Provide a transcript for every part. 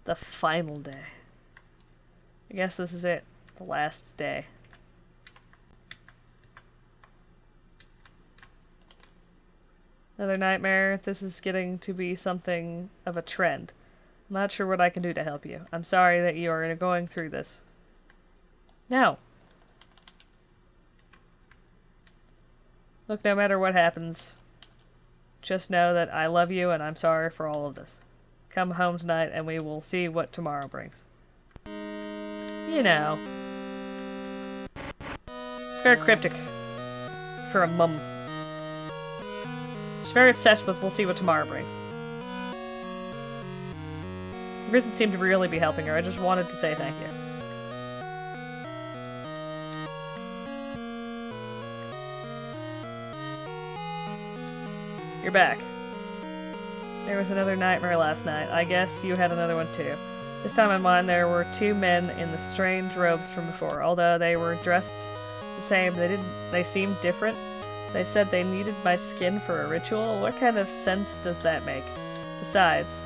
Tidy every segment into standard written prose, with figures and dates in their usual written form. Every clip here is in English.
The final day. I guess this is it. The last day. Another nightmare. This is getting to be something of a trend. I'm not sure what I can do to help you. I'm sorry that you are going through this. No. Look, no matter what happens, just know that I love you and I'm sorry for all of this. Come home tonight and we will see what tomorrow brings. You know. It's very cryptic for a mum. She's very obsessed with we'll see what tomorrow brings. It doesn't seem to really be helping her. I just wanted to say thank you. You're back. There was another nightmare last night. I guess you had another one too. This time in mine there were two men in the strange robes from before. Although they were dressed the same, they seemed different. They said they needed my skin for a ritual. What kind of sense does that make? Besides,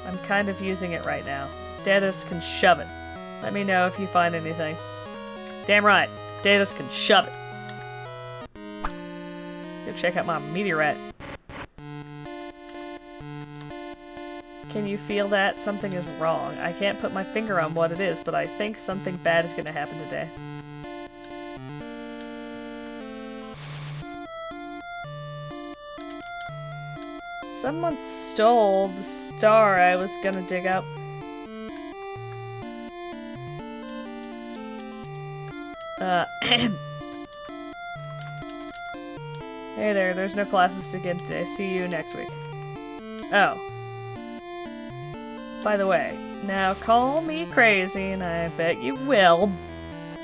I'm kind of using it right now. Deadeus can shove it. Let me know if you find anything. Damn right. Deadeus can shove it. Go check out my meteorite. Can you feel that? Something is wrong. I can't put my finger on what it is, but I think something bad is going to happen today. Someone stole the star I was gonna dig up. Hey there, there's no classes again today. See you next week. Oh. By the way, now call me crazy, and I bet you will,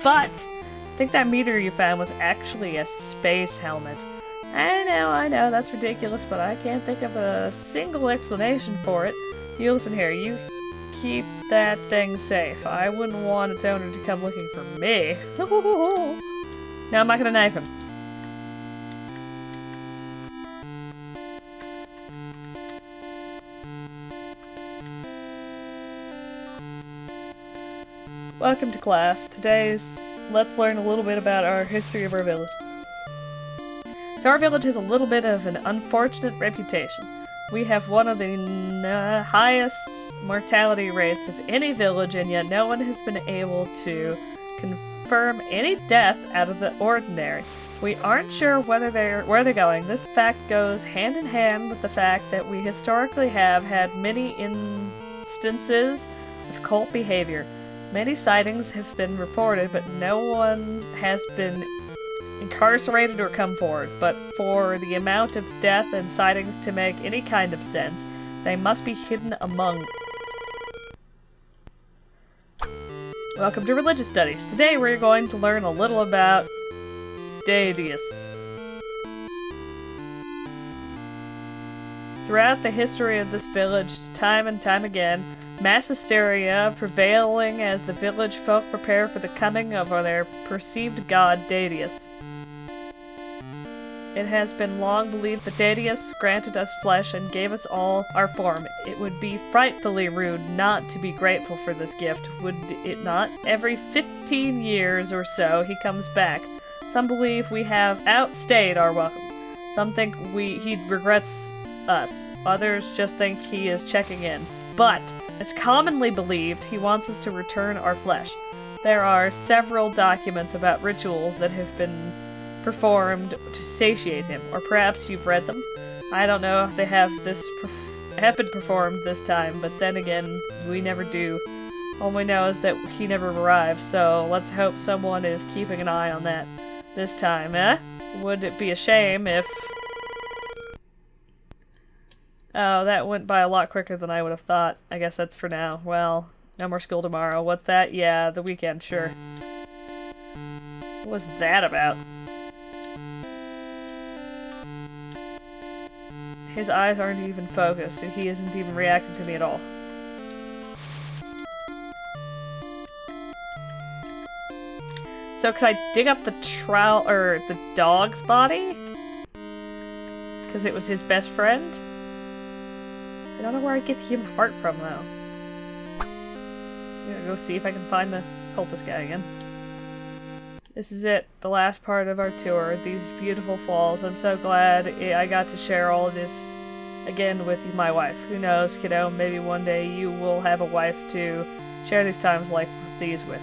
but I think that meteor you found was actually a space helmet. I know, that's ridiculous, but I can't think of a single explanation for it. You listen here, you keep that thing safe. I wouldn't want its owner to come looking for me. No, I'm not gonna knife him. Welcome to class. Let's learn a little bit about our history of our village. So our village has a little bit of an unfortunate reputation. We have one of the highest mortality rates of any village, and yet no one has been able to confirm any death out of the ordinary. We aren't sure where they're going. This fact goes hand in hand with the fact that we historically have had many instances of cult behavior. Many sightings have been reported, but no one has been incarcerated or come forward. But for the amount of death and sightings to make any kind of sense, they must be hidden among. Welcome to Religious Studies. Today we're going to learn a little about Deadeus. Throughout the history of this village, time and time again, mass hysteria prevailing as the village folk prepare for the coming of their perceived god Deadeus. It has been long believed that Deadeus granted us flesh and gave us all our form. It would be frightfully rude not to be grateful for this gift, would it not? Every 15 years or so he comes back. Some believe we have outstayed our welcome. Some think he regrets us. Others just think he is checking in. But it's commonly believed he wants us to return our flesh. There are several documents about rituals that have been performed to satiate him, or perhaps you've read them. I don't know if they have been performed this time, but then again, we never do. All we know is that he never arrived, so let's hope someone is keeping an eye on that this time, eh? Would it be a shame if... Oh, that went by a lot quicker than I would have thought. I guess that's for now. Well, no more school tomorrow. What's that? Yeah, the weekend, sure. What was that about? His eyes aren't even focused, and he isn't even reacting to me at all. So could I dig up the the dog's body? Because it was his best friend? I don't know where I get the human heart from, though. I'm gonna go see if I can find the cultist guy again. This is it, the last part of our tour, these beautiful falls. I'm so glad I got to share all of this again with my wife. Who knows, kiddo, maybe one day you will have a wife to share these times like these with.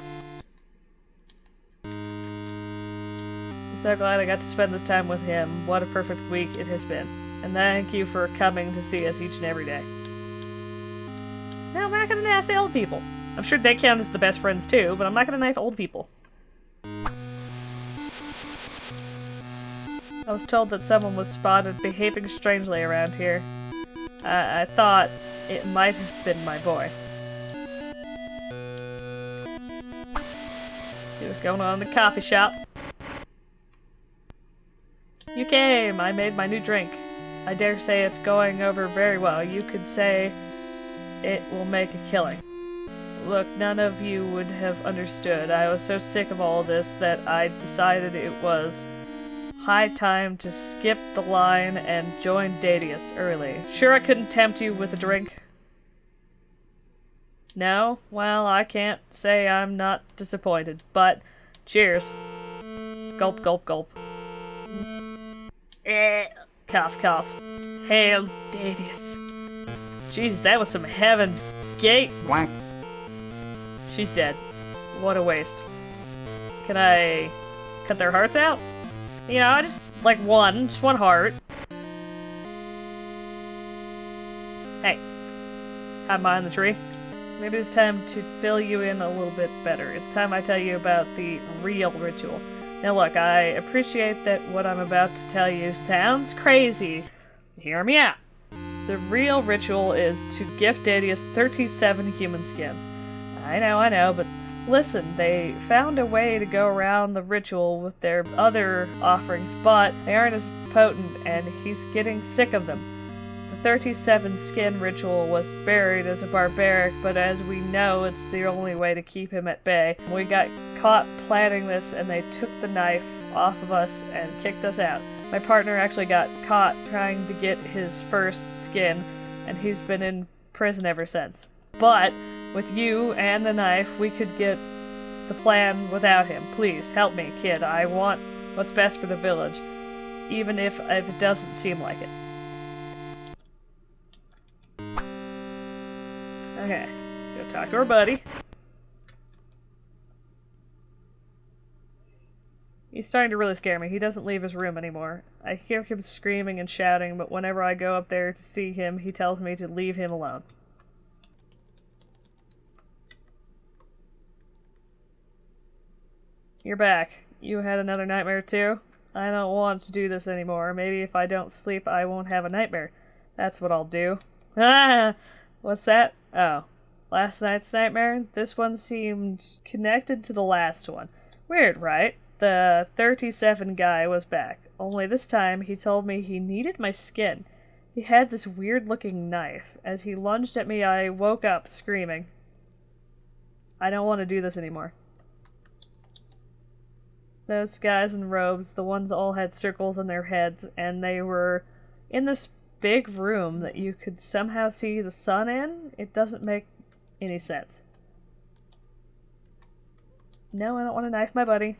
I'm so glad I got to spend this time with him. What a perfect week it has been. And thank you for coming to see us each and every day. Now I'm not gonna knife the old people. I'm sure they count as the best friends too, but I'm not gonna knife old people. I was told that someone was spotted behaving strangely around here. I thought it might have been my boy. See what's going on in the coffee shop. You came! I made my new drink. I dare say it's going over very well. You could say it will make a killing. Look, none of you would have understood. I was so sick of all this that I decided it was high time to skip the line and join Deadeus early. Sure I couldn't tempt you with a drink? No? Well, I can't say I'm not disappointed, but cheers. Gulp, gulp, gulp. Cough, cough. Hail Deadeus. Jeez, that was some Heaven's Gate. Whack. She's dead. What a waste. Can I cut their hearts out? You know, just like just one heart. Hey, hide behind the tree. Maybe it's time to fill you in a little bit better. It's time I tell you about the real ritual. Now look, I appreciate that what I'm about to tell you sounds crazy. Hear me out. The real ritual is to gift Deadeus 37 human skins. I know, but listen, they found a way to go around the ritual with their other offerings, but they aren't as potent, and he's getting sick of them. The 37 skin ritual was buried as a barbaric, but as we know, it's the only way to keep him at bay. We got caught planning this, and they took the knife off of us and kicked us out. My partner actually got caught trying to get his first skin, and he's been in prison ever since. But with you and the knife, we could get the plan without him. Please, help me, kid. I want what's best for the village, even if it doesn't seem like it. Okay, go talk to our buddy. He's starting to really scare me. He doesn't leave his room anymore. I hear him screaming and shouting, but whenever I go up there to see him, he tells me to leave him alone. You're back. You had another nightmare too? I don't want to do this anymore. Maybe if I don't sleep, I won't have a nightmare. That's what I'll do. Ah! What's that? Oh. Last night's nightmare? This one seemed connected to the last one. Weird, right? The 37 guy was back. Only this time, he told me he needed my skin. He had this weird-looking knife. As he lunged at me, I woke up screaming. I don't want to do this anymore. Those guys in robes, the ones all had circles on their heads, and they were in this big room that you could somehow see the sun in? It doesn't make any sense. No, I don't want to knife my buddy.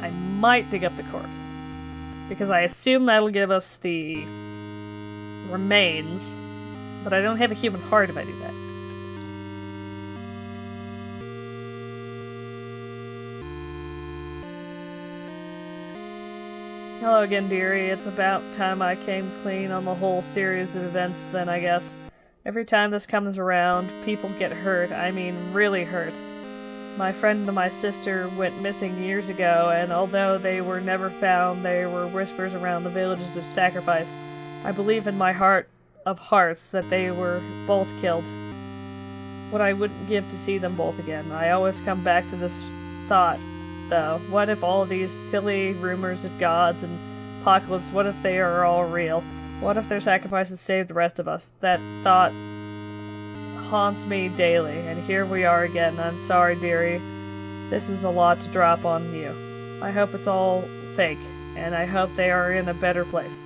I might dig up the corpse, because I assume that'll give us the remains, but I don't have a human heart if I do that. Hello again, dearie. It's about time I came clean on the whole series of events then, I guess. Every time this comes around, people get hurt. I mean, really hurt. My friend and my sister went missing years ago, and although they were never found, there were whispers around the villages of sacrifice. I believe in my heart of hearts that they were both killed. What I wouldn't give to see them both again. I always come back to this thought, though. What if all these silly rumors of gods and apocalypse, what if they are all real? What if their sacrifices saved the rest of us? That thought haunts me daily, and here we are again. I'm sorry, dearie. This is a lot to drop on you. I hope it's all fake, and I hope they are in a better place.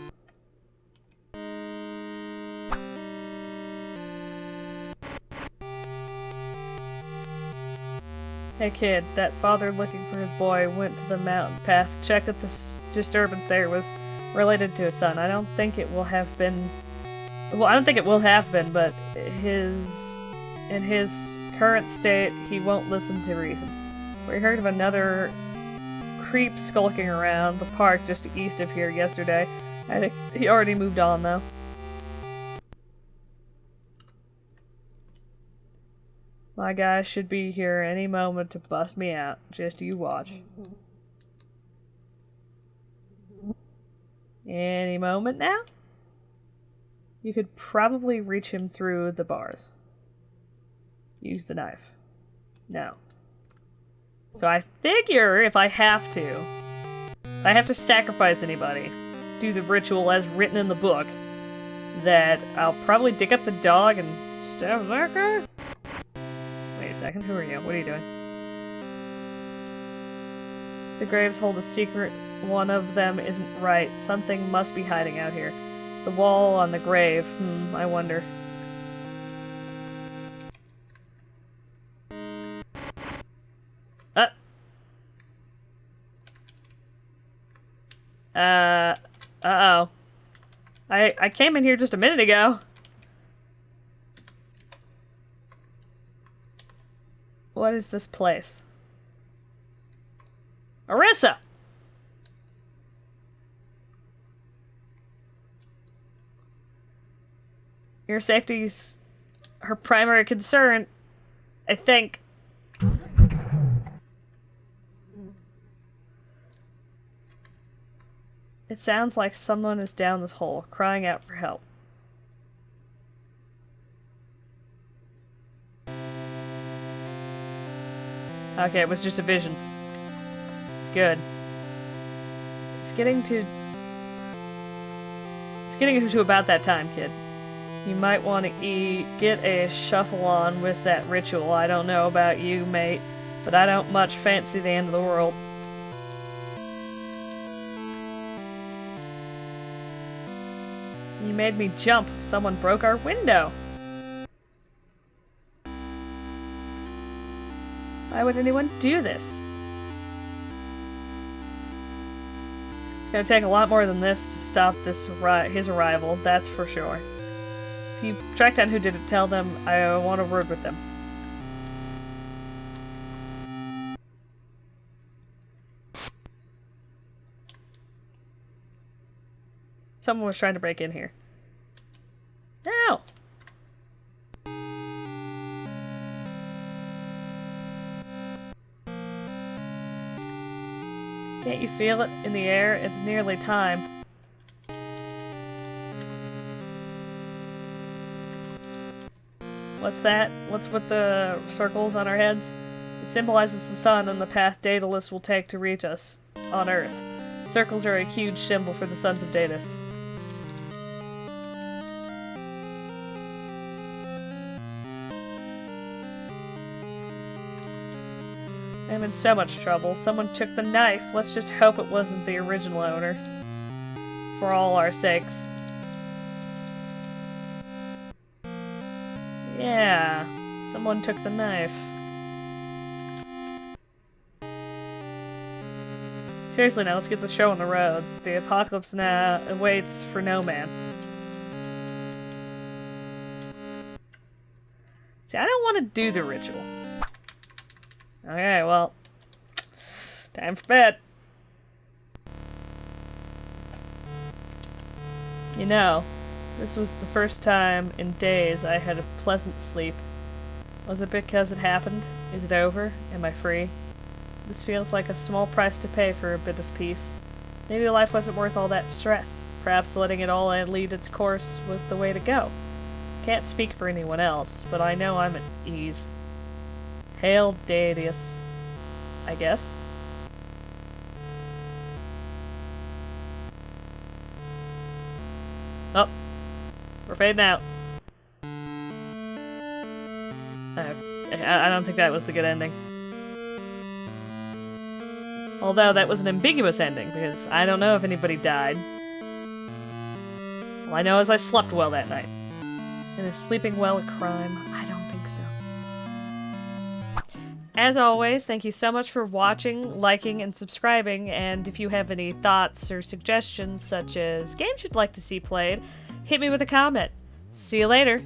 Hey kid, that father looking for his boy went to the mountain path. Check that this disturbance there was related to his son. I don't think it will have been... Well, I don't think it will have been, but in his current state, he won't listen to reason. We heard of another creep skulking around the park just east of here yesterday. I think he already moved on, though. My guy should be here any moment to bust me out. Just you watch. Any moment now? You could probably reach him through the bars. Use the knife. No. So I figure if I have to sacrifice anybody, do the ritual as written in the book, that I'll probably dig up the dog and stab that guy? Wait a second, who are you? What are you doing? The graves hold a secret. One of them isn't right. Something must be hiding out here. The wall on the grave. I wonder. Uh-oh. I came in here just a minute ago. What is this place? Arissa! Your safety's her primary concern, I think. It sounds like someone is down this hole, crying out for help. Okay, it was just a vision. Good. It's getting to about that time, kid. You might want to get a shuffle on with that ritual. I don't know about you, mate, but I don't much fancy the end of the world. You made me jump. Someone broke our window. Why would anyone do this? It's gonna take a lot more than this to stop his arrival, that's for sure. If you track down who did it, tell them I want a word with them. Someone was trying to break in here. No! Can't you feel it in the air? It's nearly time. What's that? What's with the circles on our heads? It symbolizes the sun and the path Deadeus will take to reach us on Earth. Circles are a huge symbol for the sons of Deadeus. I'm in so much trouble. Someone took the knife. Let's just hope it wasn't the original owner. For all our sakes. Yeah, someone took the knife. Seriously now, let's get the show on the road. The apocalypse now awaits for no man. See, I don't want to do the ritual. Okay, well, time for bed. You know, this was the first time in days I had a pleasant sleep. Was it because it happened? Is it over? Am I free? This feels like a small price to pay for a bit of peace. Maybe life wasn't worth all that stress. Perhaps letting it all lead its course was the way to go. Can't speak for anyone else, but I know I'm at ease. Hail Deadeus, I guess. Oh, we're fading out. I don't think that was the good ending. Although that was an ambiguous ending, because I don't know if anybody died. All I know is I slept well that night. And is sleeping well a crime? I don't think so. As always, thank you so much for watching, liking, and subscribing, and if you have any thoughts or suggestions, such as games you'd like to see played, hit me with a comment. See you later!